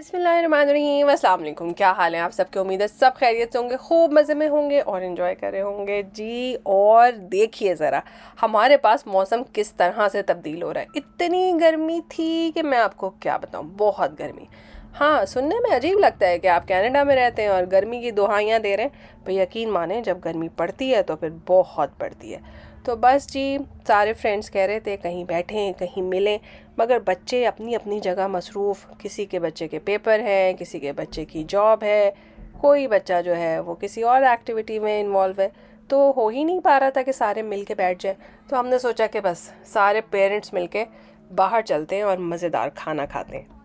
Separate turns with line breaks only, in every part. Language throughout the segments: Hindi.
बिस्मिल्लाहिर्रहमानिर्रहीम, अस्सलाम वालेकुम। क्या हाल है आप सबके? उम्मीद है सब खैरियत से होंगे, खूब मज़े में होंगे और इन्जॉय कर रहे होंगे जी। और देखिए ज़रा हमारे पास मौसम किस तरह से तब्दील हो रहा है। इतनी गर्मी थी कि मैं आपको क्या बताऊँ, बहुत गर्मी। हाँ, सुनने में अजीब लगता है कि आप कनाडा में रहते हैं और गर्मी की दुहाइयाँ दे रहे हैं, पर यकीन माने जब गर्मी पड़ती है तो फिर बहुत पड़ती है। तो बस जी, सारे फ्रेंड्स कह रहे थे कहीं बैठें, कहीं मिलें, मगर बच्चे अपनी अपनी जगह मसरूफ़। किसी के बच्चे के पेपर हैं, किसी के बच्चे की जॉब है, कोई बच्चा जो है वो किसी और एक्टिविटी में इन्वॉल्व है। तो हो ही नहीं पा रहा था कि सारे मिल के बैठ जाएं। तो हमने सोचा कि बस सारे पेरेंट्स मिल के बाहर चलते हैं और मज़ेदार खाना खाते हैं।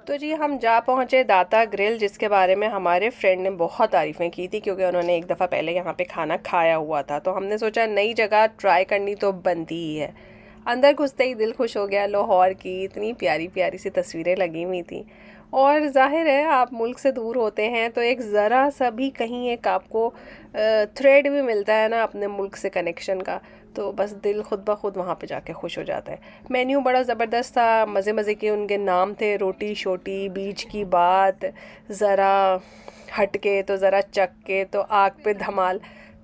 तो जी हम जा पहुँचे दाता ग्रिल, जिसके बारे में हमारे फ्रेंड ने बहुत तारीफ़ें की थी क्योंकि उन्होंने एक दफ़ा पहले यहाँ पे खाना खाया हुआ था। तो हमने सोचा नई जगह ट्राई करनी तो बनती ही है। अंदर घुसते ही दिल खुश हो गया। लाहौर की इतनी प्यारी प्यारी सी तस्वीरें लगी हुई थी। और जाहिर है आप मुल्क से दूर होते हैं तो एक ज़रा सा भी कहीं एक आपको थ्रेड भी मिलता है ना अपने मुल्क से कनेक्शन का, तो बस दिल खुद ब खुद वहाँ पे जाके खुश हो जाता है। मेन्यू बड़ा ज़बरदस्त था, मज़े मज़े के उनके नाम थे, रोटी शोटी, बीच की बात, ज़रा हटके तो ज़रा चक के तो आग पे धमाल।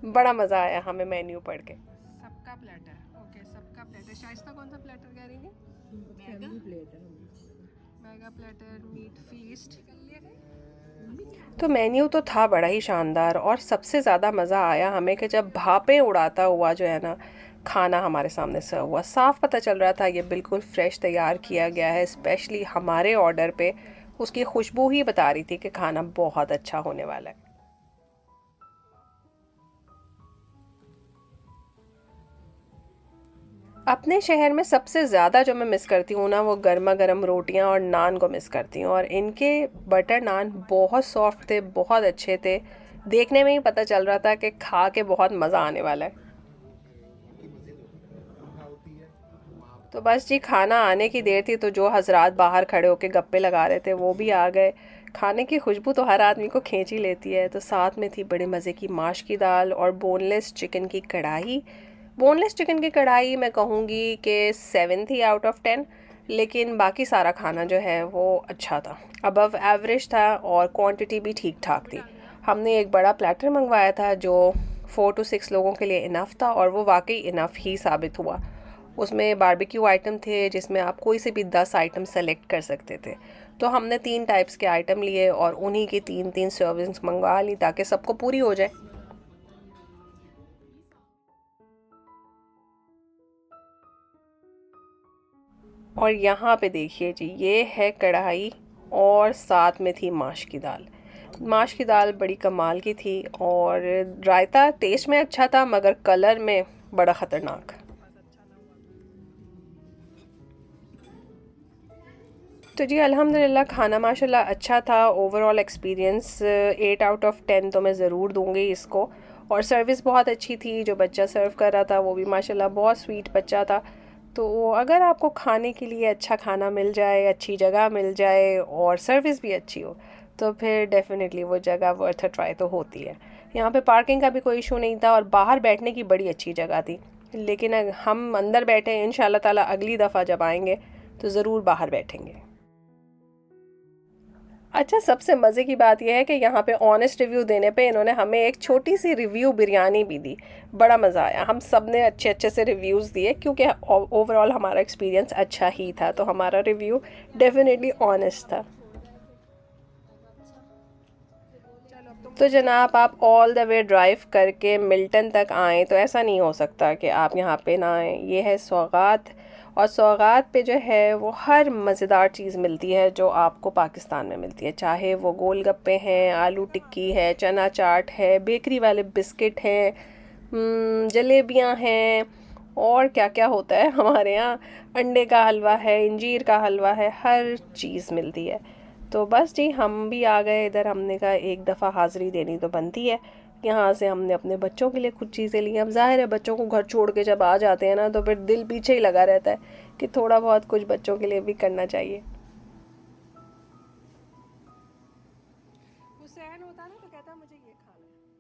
बड़ा मज़ा आया हमें मेन्यू पढ़ के। सबका प्लेटर, ओके, सबका प्लेटर। शाइस्ता कौन सा प्लेटर कह रही है?
फैमिली प्लेट है।
Mega platter, meat feast. तो मेन्यू तो था बड़ा ही शानदार और सबसे ज़्यादा मज़ा आया हमें कि जब भापें उड़ाता हुआ जो है ना खाना हमारे सामने सर्व हुआ। साफ़ पता चल रहा था ये बिल्कुल फ्रेश तैयार किया गया है, स्पेशली हमारे ऑर्डर पे। उसकी खुशबू ही बता रही थी कि खाना बहुत अच्छा होने वाला है। अपने शहर में सबसे ज़्यादा जो मैं मिस करती हूँ ना, वो गर्मा गर्म रोटियाँ और नान को मिस करती हूँ। और इनके बटर नान बहुत सॉफ्ट थे, बहुत अच्छे थे। देखने में ही पता चल रहा था कि खा के बहुत मज़ा आने वाला है। तो बस जी खाना आने की देर थी तो जो हजरात बाहर खड़े होके गप्पे लगा रहे थे वो भी आ गए। खाने की खुशबू तो हर आदमी को खींच ही लेती है। तो साथ में थी बड़े मज़े की माश की दाल और बोनलेस चिकन की कढ़ाई। बोनलेस चिकन की कढ़ाई मैं कहूँगी कि 7 थी आउट ऑफ 10। लेकिन बाकी सारा खाना जो है वो अच्छा था, अबव एवरेज था और क्वांटिटी भी ठीक ठाक थी। हमने एक बड़ा प्लेटर मंगवाया था जो 4 to 6 लोगों के लिए इनफ था और वो वाकई इनफ ही साबित हुआ। उसमें बारबेक्यू आइटम थे जिसमें आप कोई से भी 10 आइटम सेलेक्ट कर सकते थे। तो हमने 3 टाइप्स के आइटम लिए और उन्हीं की 3 3 सर्विंग्स मंगवा ली ताकि सबको पूरी हो जाए। और यहाँ पे देखिए जी, ये है कढ़ाई और साथ में थी माश की दाल। माश की दाल बड़ी कमाल की थी और रायता टेस्ट में अच्छा था मगर कलर में बड़ा ख़तरनाक। तो जी अल्हम्दुलिल्लाह खाना माशाल्लाह अच्छा था। ओवरऑल एक्सपीरियंस 8 आउट ऑफ 10 तो मैं ज़रूर दूंगी इसको। और सर्विस बहुत अच्छी थी, जो बच्चा सर्व कर रहा था वो भी माशाल्लाह बहुत स्वीट बच्चा था। तो अगर आपको खाने के लिए अच्छा खाना मिल जाए, अच्छी जगह मिल जाए और सर्विस भी अच्छी हो तो फिर डेफिनेटली वो जगह वर्थ अ ट्राई तो होती है। यहाँ पे पार्किंग का भी कोई इशू नहीं था और बाहर बैठने की बड़ी अच्छी जगह थी। लेकिन हम अंदर बैठे हैं, इंशाल्लाह ताला अगली दफ़ा जब आएंगे तो ज़रूर बाहर बैठेंगे। अच्छा, सबसे मज़े की बात यह है कि यहाँ पे ऑनेस्ट रिव्यू देने पे इन्होंने हमें एक छोटी सी रिव्यू बिरयानी भी दी। बड़ा मज़ा आया, हम सब ने अच्छे अच्छे से रिव्यूज़ दिए क्योंकि ओवरऑल हमारा एक्सपीरियंस अच्छा ही था, तो हमारा रिव्यू डेफिनेटली ऑनेस्ट था। तो जनाब आप ऑल द वे ड्राइव करके मिल्टन तक आएँ तो ऐसा नहीं हो सकता कि आप यहाँ पे ना आएँ। ये है सौगात, और सौगात पे जो है वो हर मज़ेदार चीज़ मिलती है जो आपको पाकिस्तान में मिलती है, चाहे वो गोलगप्पे हैं, आलू टिक्की है, चना चाट है, बेकरी वाले बिस्किट हैं, जलेबियाँ हैं, और क्या क्या होता है हमारे यहाँ, अंडे का हलवा है, इंजीर का हलवा है, हर चीज़ मिलती है। तो बस जी हम भी आ गए इधर। हमने कहा एक दफ़ा हाज़िरी देनी तो बनती है। यहाँ से हमने अपने बच्चों के लिए कुछ चीज़ें ली। अब ज़ाहिर है बच्चों को घर छोड़ के जब आ जाते हैं ना तो फिर दिल पीछे ही लगा रहता है कि थोड़ा बहुत कुछ बच्चों के लिए भी करना चाहिए। हुसैन होता ना तो कहता मुझे ये खाना है।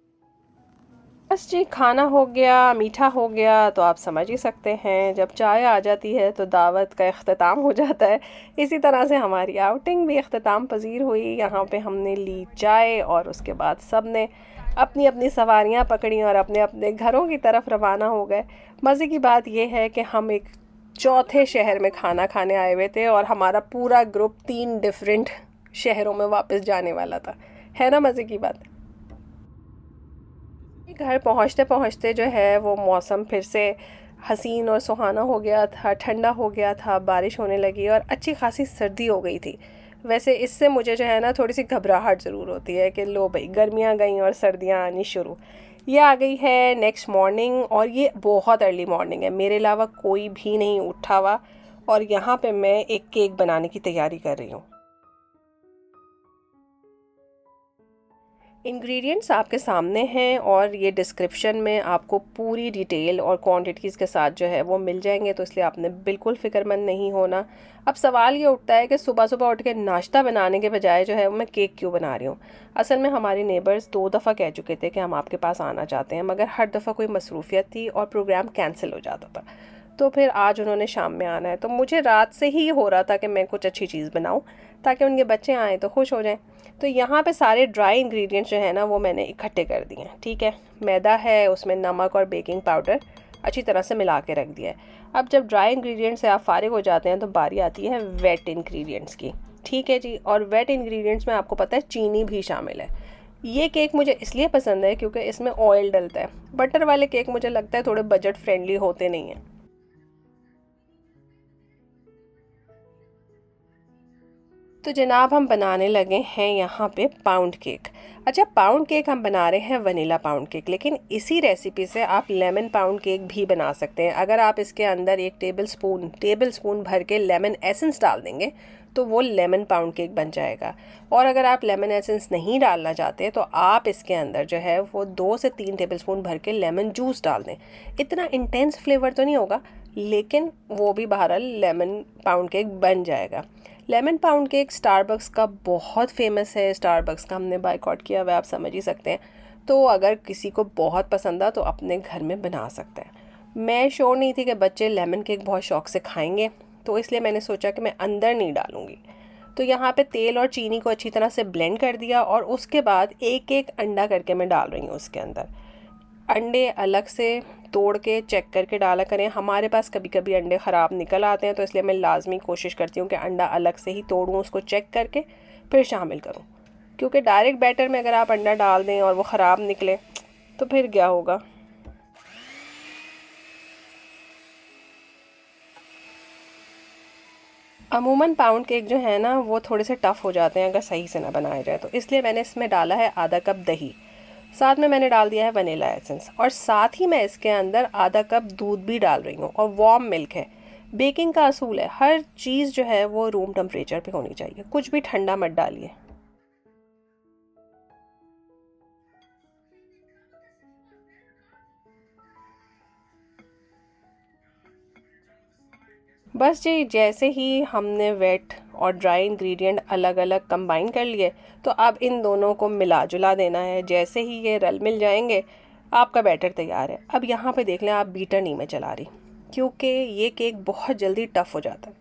बस जी, खाना हो गया, मीठा हो गया, तो आप समझ ही सकते हैं जब चाय आ जाती है तो दावत का इख्तिताम हो जाता है। इसी तरह से हमारी आउटिंग भी इख्तिताम पजीर हुई। यहाँ पे हमने ली चाय और उसके बाद सब ने अपनी अपनी सवारियाँ पकड़ी और अपने अपने घरों की तरफ रवाना हो गए। मज़े की बात यह है कि हम एक चौथे शहर में खाना खाने आए हुए थे और हमारा पूरा ग्रुप 3 डिफरेंट शहरों में वापस जाने वाला था। है ना मज़े की बात? घर पहुंचते पहुंचते जो है वो मौसम फिर से हसीन और सुहाना हो गया था, ठंडा हो गया था, बारिश होने लगी और अच्छी खासी सर्दी हो गई थी। वैसे इससे मुझे जो है ना थोड़ी सी घबराहट ज़रूर होती है कि लो भाई, गर्मियाँ गई और सर्दियाँ आनी शुरू। ये आ गई है नेक्स्ट मॉर्निंग और ये बहुत अर्ली मॉर्निंग है, मेरे अलावा कोई भी नहीं उठा हुआ और यहाँ पे मैं एक केक बनाने की तैयारी कर रही हूँ। इंग्रेडिएंट्स आपके सामने हैं और ये डिस्क्रिप्शन में आपको पूरी डिटेल और क्वांटिटीज़ के साथ जो है वो मिल जाएंगे, तो इसलिए आपने बिल्कुल फ़िक्रमंद नहीं होना। अब सवाल ये उठता है कि सुबह सुबह उठ के नाश्ता बनाने के बजाय जो है वो मैं केक क्यों बना रही हूँ। असल में हमारे नेबर्स 2 दफ़ा कह चुके थे कि हम आपके पास आना चाहते हैं, मगर हर दफ़ा कोई मसरूफियत थी और प्रोग्राम कैंसिल हो जाता था। तो फिर आज उन्होंने शाम में आना है, तो मुझे रात से ही हो रहा था कि मैं कुछ अच्छी चीज़ बनाऊं ताकि उनके बच्चे आएँ तो खुश हो जाएं। तो यहाँ पे सारे ड्राई इंग्रेडिएंट्स जो है ना वो मैंने इकट्ठे कर दिए हैं। ठीक है, मैदा है, उसमें नमक और बेकिंग पाउडर अच्छी तरह से मिला के रख दिया है। अब जब ड्राई इंग्रेडिएंट्स से आप फारिग हो जाते हैं तो बारी आती है वेट इंग्रेडिएंट्स की। ठीक है जी, और वेट इंग्रेडिएंट्स में आपको पता है चीनी भी शामिल है। ये केक मुझे इसलिए पसंद है क्योंकि इसमें ऑयल डलता है। बटर वाले केक मुझे लगता है थोड़े बजट फ्रेंडली होते नहीं हैं। तो जनाब हम बनाने लगे हैं यहाँ पे पाउंड केक। अच्छा, पाउंड केक हम बना रहे हैं वनीला पाउंड केक, लेकिन इसी रेसिपी से आप लेमन पाउंड केक भी बना सकते हैं। अगर आप इसके अंदर एक टेबल स्पून भर के लेमन एसेंस डाल देंगे तो वो लेमन पाउंड केक बन जाएगा। और अगर आप लेमन एसेंस नहीं डालना चाहते तो आप इसके अंदर जो है वो 2 से 3 टेबल स्पून भर के लेमन जूस डाल दें। इतना इंटेंस फ्लेवर तो नहीं होगा, लेकिन वो भी बहरहाल लेमन पाउंड केक बन जाएगा। लेमन पाउंड केक स्टारबक्स का बहुत फेमस है। स्टारबक्स का हमने बायकॉट किया हुआ है, आप समझ ही सकते हैं। तो अगर किसी को बहुत पसंद आ तो अपने घर में बना सकते हैं। मैं श्योर नहीं थी कि बच्चे लेमन केक बहुत शौक से खाएंगे, तो इसलिए मैंने सोचा कि मैं अंदर नहीं डालूँगी। तो यहाँ पे तेल और चीनी को अच्छी तरह से ब्लेंड कर दिया और उसके बाद एक एक अंडा करके मैं डाल रही हूँ उसके अंदर। अंडे अलग से तोड़ के चेक करके डाला करें। हमारे पास कभी कभी अंडे ख़राब निकल आते हैं, तो इसलिए मैं लाजमी कोशिश करती हूँ कि अंडा अलग से ही तोड़ूँ, उसको चेक करके फिर शामिल करूँ। क्योंकि डायरेक्ट बैटर में अगर आप अंडा डाल दें और वो ख़राब निकले तो फिर क्या होगा। अमूमन पाउंड केक जो है ना वो थोड़े से टफ़ हो जाते हैं अगर सही से ना बनाया जाए, तो इसलिए मैंने इसमें डाला है आधा कप दही। साथ में मैंने डाल दिया है वनीला एसेंस और साथ ही मैं इसके अंदर आधा कप दूध भी डाल रही हूँ और वार्म मिल्क है। बेकिंग का असूल है, हर चीज़ जो है वो रूम टेम्परेचर पे होनी चाहिए, कुछ भी ठंडा मत डालिए। बस जी, जैसे ही हमने वेट और ड्राई इंग्रेडिएंट अलग अलग कंबाइन कर लिए तो अब इन दोनों को मिला जुला देना है। जैसे ही ये रल मिल जाएंगे आपका बैटर तैयार है। अब यहाँ पे देख लें, आप बीटर नहीं मैं चला रही क्योंकि ये केक बहुत जल्दी टफ़ हो जाता है।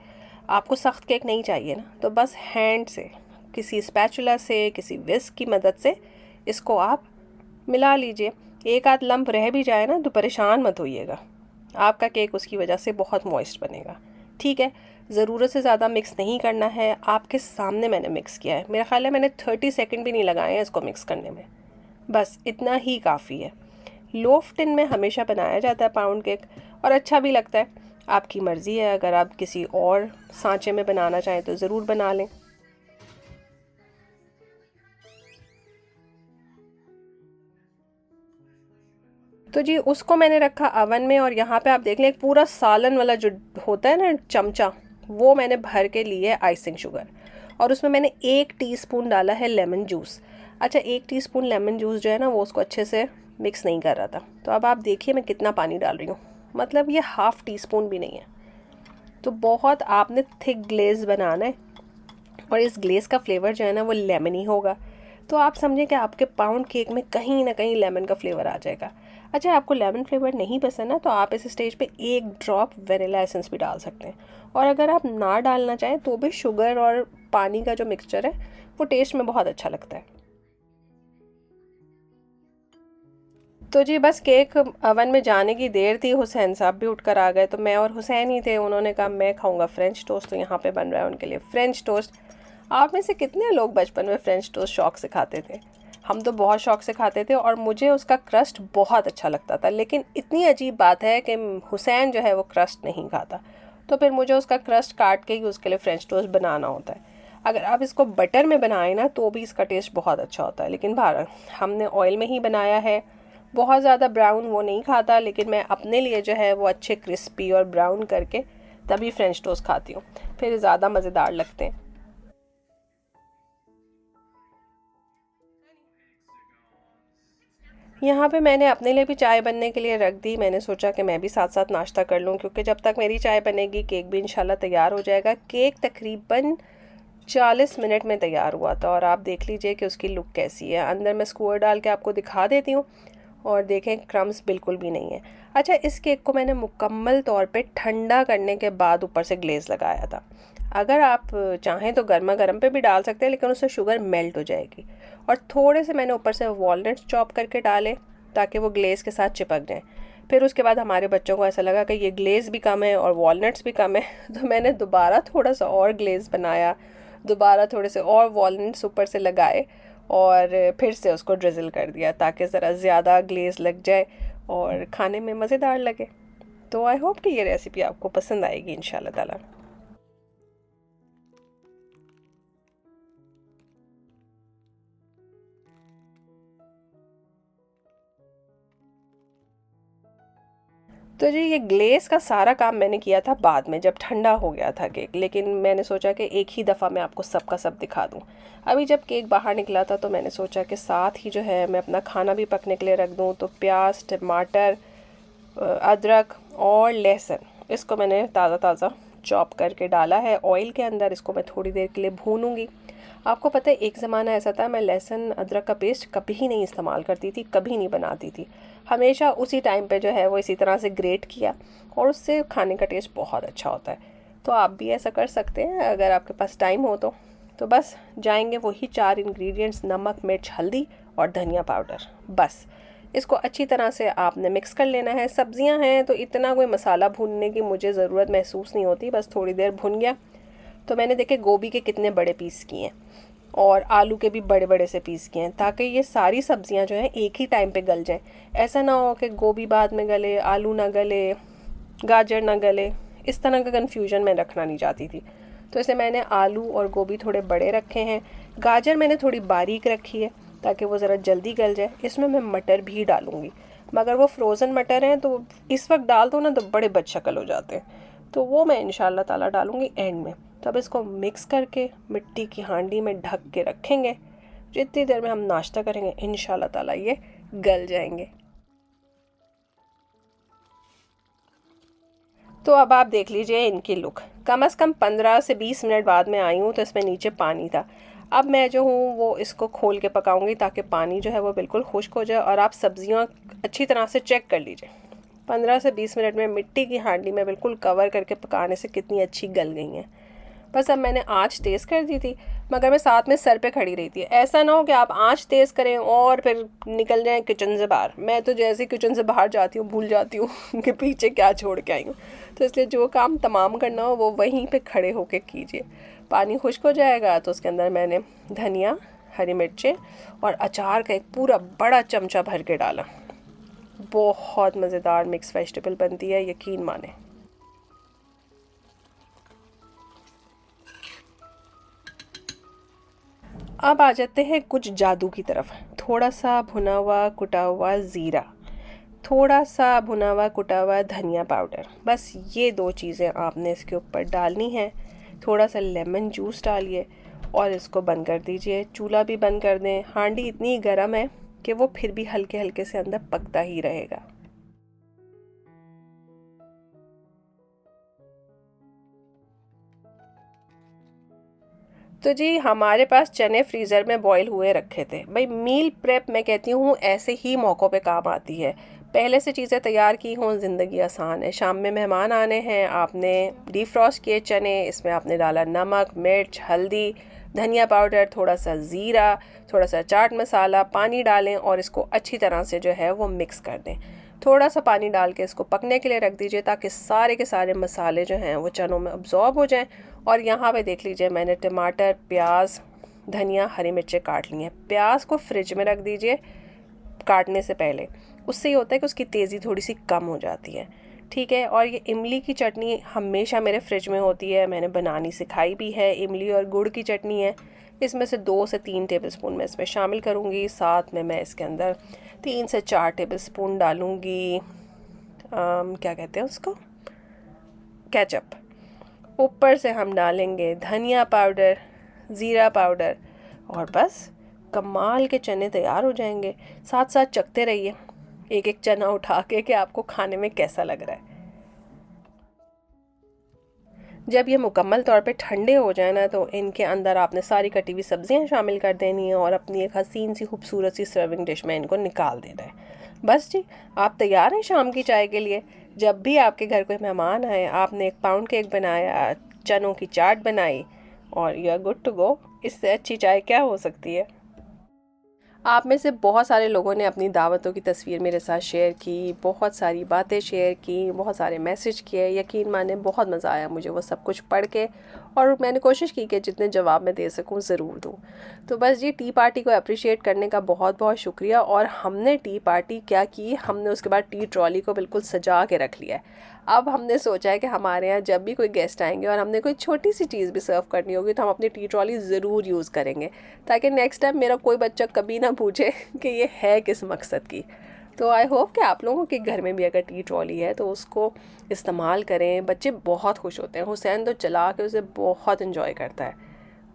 आपको सख्त केक नहीं चाहिए ना, तो बस हैंड से, किसी स्पैचुला से, किसी विस्क की मदद से इसको आप मिला लीजिए। एक आध लंप रह भी जाए ना तो परेशान मत होइएगा, आपका केक उसकी वजह से बहुत मॉइस्ट बनेगा। ठीक है, ज़रूरत से ज़्यादा मिक्स नहीं करना है। आपके सामने मैंने मिक्स किया है, मेरा ख्याल है मैंने 30 सेकंड भी नहीं लगाए हैं इसको मिक्स करने में, बस इतना ही काफ़ी है। लोफ टिन में हमेशा बनाया जाता है पाउंड केक और अच्छा भी लगता है। आपकी मर्ज़ी है, अगर आप किसी और सांचे में बनाना चाहें तो ज़रूर बना लें। तो जी उसको मैंने रखा अवन में और यहाँ पे आप देख लें एक पूरा सालन वाला जो होता है ना चमचा, वो मैंने भर के लिए आइसिंग शुगर और उसमें मैंने 1 टीस्पून डाला है लेमन जूस। अच्छा, 1 टीस्पून लेमन जूस जो है ना वो उसको अच्छे से मिक्स नहीं कर रहा था, तो अब आप देखिए मैं कितना पानी डाल रही हूँ, मतलब ये हाफ़ टी स्पून भी नहीं है। तो बहुत आपने थिक ग्लेज़ बनाना है और इस ग्लेज़ का फ्लेवर जो है ना वो लेमनी होगा। तो आप समझें कि आपके पाउंड केक में कहीं ना कहीं लेमन का फ्लेवर आ जाएगा। अच्छा, आपको लेमन फ्लेवर नहीं पसंद ना, तो आप इस स्टेज पे एक ड्रॉप वेनिला एसेंस भी डाल सकते हैं। और अगर आप ना डालना चाहें तो भी शुगर और पानी का जो मिक्सचर है वो टेस्ट में बहुत अच्छा लगता है। तो जी बस केक अवन में जाने की देर थी, हुसैन साहब भी उठकर आ गए, तो मैं और हुसैन ही थे। उन्होंने कहा मैं खाऊंगा फ्रेंच टोस्ट, तो यहाँ पे बन रहा है उनके लिए फ्रेंच टोस्ट। आप में से कितने लोग बचपन में फ्रेंच टोस्ट शौक से खाते थे? हम तो बहुत शौक से खाते थे और मुझे उसका क्रस्ट बहुत अच्छा लगता था। लेकिन इतनी अजीब बात है कि हुसैन जो है वो क्रस्ट नहीं खाता, तो फिर मुझे उसका क्रस्ट काट के ही उसके लिए फ्रेंच टोस्ट बनाना होता है। अगर आप इसको बटर में बनाएं ना तो भी इसका टेस्ट बहुत अच्छा होता है, लेकिन बहरहाल हमने ऑयल में ही बनाया है। बहुत ज़्यादा ब्राउन वो नहीं खाता, लेकिन मैं अपने लिए जो है वो अच्छे क्रिस्पी और ब्राउन करके तभी फ्रेंच टोस्ट खाती हूँ, फिर ज़्यादा मज़ेदार लगते हैं। यहाँ पे मैंने अपने लिए भी चाय बनने के लिए रख दी। मैंने सोचा कि मैं भी साथ साथ नाश्ता कर लूँ, क्योंकि जब तक मेरी चाय बनेगी केक भी इंशाल्लाह तैयार हो जाएगा। केक तकरीबन 40 मिनट में तैयार हुआ था, और आप देख लीजिए कि उसकी लुक कैसी है। अंदर मैं स्क्वायर डाल के आपको दिखा देती हूँ, और देखें क्रम्स बिल्कुल भी नहीं है। अच्छा, इस केक को मैंने मुकम्मल तौर पे ठंडा करने के बाद ऊपर से ग्लेज़ लगाया था। अगर आप चाहें तो गर्मा गर्म पे भी डाल सकते हैं, लेकिन उससे शुगर मेल्ट हो जाएगी। और थोड़े से मैंने ऊपर से वॉलनट्स चॉप करके डाले ताकि वो ग्लेज़ के साथ चिपक जाएं। फिर उसके बाद हमारे बच्चों को ऐसा लगा कि ये ग्लेज़ भी कम है और वॉलनट्स भी कम है, तो मैंने दोबारा थोड़ा सा और ग्लेज़ बनाया, दोबारा थोड़े से और वॉलनट्स ऊपर से लगाए, और फिर से उसको ड्रिज़ल कर दिया ताकि ज़रा ज़्यादा ग्लेज़ लग जाए और खाने में मज़ेदार लगे। तो आई होप कि ये रेसिपी आपको पसंद आएगी इंशाल्लाह ताला। तो जी ये ग्लेज़ का सारा काम मैंने किया था बाद में, जब ठंडा हो गया था केक, लेकिन मैंने सोचा कि एक ही दफ़ा मैं आपको सब का सब दिखा दूँ। अभी जब केक बाहर निकला था तो मैंने सोचा कि साथ ही जो है मैं अपना खाना भी पकने के लिए रख दूँ। तो प्याज, टमाटर, अदरक और लहसुन, इसको मैंने ताज़ा ताज़ा चॉप करके डाला है ऑयल के अंदर। इसको मैं थोड़ी देर के लिए भूनूंगी। आपको पता है एक ज़माना ऐसा था, मैं लहसुन अदरक का पेस्ट कभी ही नहीं इस्तेमाल करती थी, कभी नहीं बनाती थी। हमेशा उसी टाइम पे जो है वो इसी तरह से ग्रेट किया, और उससे खाने का टेस्ट बहुत अच्छा होता है। तो आप भी ऐसा कर सकते हैं अगर आपके पास टाइम हो तो बस जाएंगे वही 4 इंग्रेडिएंट्स, नमक, मिर्च, हल्दी और धनिया पाउडर। बस इसको अच्छी तरह से आपने मिक्स कर लेना है। सब्जियां हैं तो इतना कोई मसाला भूनने की मुझे ज़रूरत महसूस नहीं होती, बस थोड़ी देर भुन गया। तो मैंने देखे गोभी के कितने बड़े पीस किए हैं और आलू के भी बड़े बड़े से पीस किए हैं, ताकि ये सारी सब्जियां जो हैं एक ही टाइम पे गल जाएं। ऐसा ना हो कि गोभी बाद में गले, आलू ना गले, गाजर ना गले। इस तरह का कन्फ्यूजन मैं रखना नहीं चाहती थी, तो इसे मैंने आलू और गोभी थोड़े बड़े रखे हैं। गाजर मैंने थोड़ी बारीक रखी है ताकि वो ज़रा जल्दी गल जाए। इसमें मैं मटर भी डालूँगी, मगर वो फ्रोज़न मटर हैं तो इस वक्त डाल दो ना तो बड़े बदशक्ल हो जाते हैं, तो वो मैं इंशाल्लाह ताला डालूँगी एंड में। तब इसको मिक्स करके मिट्टी की हांडी में ढक के रखेंगे। जितनी देर में हम नाश्ता करेंगे इंशाल्लाह ताला ये गल जाएंगे। तो अब आप देख लीजिए इनकी लुक। कम से कम 15 से 20 मिनट बाद में आई हूँ तो इसमें नीचे पानी था। अब मैं जो हूँ वो इसको खोल के पकाऊंगी ताकि पानी जो है वो बिल्कुल खुश्क हो जाए। और आप सब्जियाँ अच्छी तरह से चेक कर लीजिए, 15 से 20 मिनट में मिट्टी की हांडी में बिल्कुल कवर करके पकाने से कितनी अच्छी गल गई हैं। बस अब मैंने आँच तेज़ कर दी थी, मगर मैं साथ में सर पे खड़ी रही थी। ऐसा ना हो कि आप आँच तेज़ करें और फिर निकल जाएं किचन से बाहर। मैं तो जैसे किचन से बाहर जाती हूँ भूल जाती हूँ कि पीछे क्या छोड़ के आई हूँ। तो इसलिए जो काम तमाम करना हो वो वहीं पे खड़े होके कीजिए। पानी खुश्क हो जाएगा तो उसके अंदर मैंने धनिया, हरी मिर्चें और अचार का एक पूरा बड़ा चमचा भर के डाला। बहुत मज़ेदार मिक्स वेजिटेबल बनती है, यकीन माने। अब आ जाते हैं कुछ जादू की तरफ। थोड़ा सा भुना हुआ कुटा हुआ ज़ीरा, थोड़ा सा भुना हुआ कुटा हुआ धनिया पाउडर, बस ये 2 चीज़ें आपने इसके ऊपर डालनी है। थोड़ा सा लेमन जूस डालिए और इसको बंद कर दीजिए। चूल्हा भी बंद कर दें। हांडी इतनी गर्म है कि वो फिर भी हल्के हल्के से अंदर पकता ही रहेगा। तो जी हमारे पास चने फ्रीज़र में बॉईल हुए रखे थे। भाई मील प्रेप मैं कहती हूँ ऐसे ही मौक़ों पे काम आती है। पहले से चीज़ें तैयार की हों, ज़िंदगी आसान है। शाम में मेहमान आने हैं, आपने डीफ्रॉस्ट किए चने, इसमें आपने डाला नमक, मिर्च, हल्दी, धनिया पाउडर, थोड़ा सा ज़ीरा, थोड़ा सा चाट मसाला, पानी डालें और इसको अच्छी तरह से जो है वो मिक्स कर दें। थोड़ा सा पानी डाल के इसको पकने के लिए रख दीजिए ताकि सारे के सारे मसाले जो हैं वो चनों में अब्जॉर्ब हो जाएं। और यहाँ पे देख लीजिए मैंने टमाटर, प्याज, धनिया, हरी मिर्चें काट ली हैं। प्याज को फ्रिज में रख दीजिए काटने से पहले, उससे ये होता है कि उसकी तेज़ी थोड़ी सी कम हो जाती है, ठीक है। और ये इमली की चटनी हमेशा मेरे फ्रिज में होती है, मैंने बनानी सिखाई भी है। इमली और गुड़ की चटनी है, इसमें से 2 से 3 टेबलस्पून मैं इसमें शामिल करूँगी। साथ में मैं इसके अंदर 3 से 4 टेबलस्पून डालूँगी क्या कहते हैं उसको, केचप। ऊपर से हम डालेंगे धनिया पाउडर, ज़ीरा पाउडर, और बस कमाल के चने तैयार हो जाएंगे। साथ साथ चखते रहिए एक एक चना उठा के कि आपको खाने में कैसा लग रहा है। जब ये मुकम्मल तौर पे ठंडे हो जाए ना, तो इनके अंदर आपने सारी कटी हुई सब्जियां शामिल कर देनी है और अपनी एक हसीन सी खूबसूरत सी सर्विंग डिश में इनको निकाल देना है। बस जी, आप तैयार हैं शाम की चाय के लिए। जब भी आपके घर कोई मेहमान आए, आपने एक पाउंड केक बनाया, चनों की चाट बनाई और you are good to go. इससे अच्छी चाय क्या हो सकती है। आप में से बहुत सारे लोगों ने अपनी दावतों की तस्वीर मेरे साथ शेयर की, बहुत सारी बातें शेयर की, बहुत सारे मैसेज किए। यकीन माने बहुत मज़ा आया मुझे वो सब कुछ पढ़ के, और मैंने कोशिश की कि जितने जवाब मैं दे सकूं ज़रूर दूं। तो बस जी, टी पार्टी को अप्रिशिएट करने का बहुत बहुत शुक्रिया। और हमने टी पार्टी क्या की, हमने उसके बाद टी ट्रॉली को बिल्कुल सजा के रख लिया है। अब हमने सोचा है कि हमारे यहाँ जब भी कोई गेस्ट आएंगे और हमने कोई छोटी सी चीज़ भी सर्व करनी होगी तो हम अपनी टी ट्रॉली ज़रूर यूज़ करेंगे, ताकि नेक्स्ट टाइम मेरा कोई बच्चा कभी ना पूछे कि ये है किस मकसद की। तो आई होप कि आप लोगों के घर में भी अगर टी ट्रॉली है तो उसको इस्तेमाल करें। बच्चे बहुत खुश होते हैं। हुसैन तो चला के उसे बहुत इन्जॉय करता है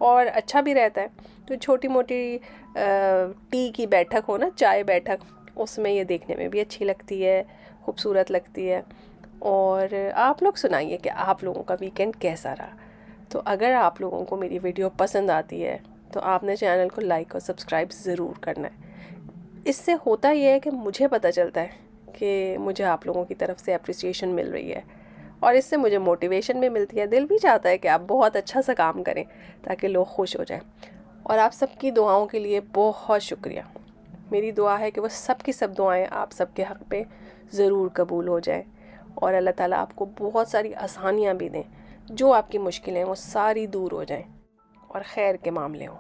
और अच्छा भी रहता है। तो छोटी मोटी टी की बैठक हो ना, चाय बैठक, उसमें ये देखने में भी अच्छी लगती है, खूबसूरत लगती है। और आप लोग सुनाइए कि आप लोगों का वीकेंड कैसा रहा। तो अगर आप लोगों को मेरी वीडियो पसंद आती है तो आपने चैनल को लाइक और सब्सक्राइब ज़रूर करना है। इससे होता ये है कि मुझे पता चलता है कि मुझे आप लोगों की तरफ से अप्रिसिएशन मिल रही है, और इससे मुझे मोटिवेशन भी मिलती है। दिल भी चाहता है कि आप बहुत अच्छा सा काम करें ताकि लोग खुश हो जाएं। और आप सबकी दुआओं के लिए बहुत शुक्रिया। मेरी दुआ है कि वो सब की सब दुआएं आप सबके हक़ पे ज़रूर कबूल हो जाएं और अल्लाह ताला आपको बहुत सारी आसानियाँ भी दें, जो आपकी मुश्किलें वो सारी दूर हो जाएं और खैर के मामले हों।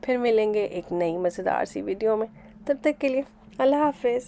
फिर मिलेंगे एक नई मज़ेदार सी वीडियो में। तब तक के लिए अल्लाह हाफ़िज़।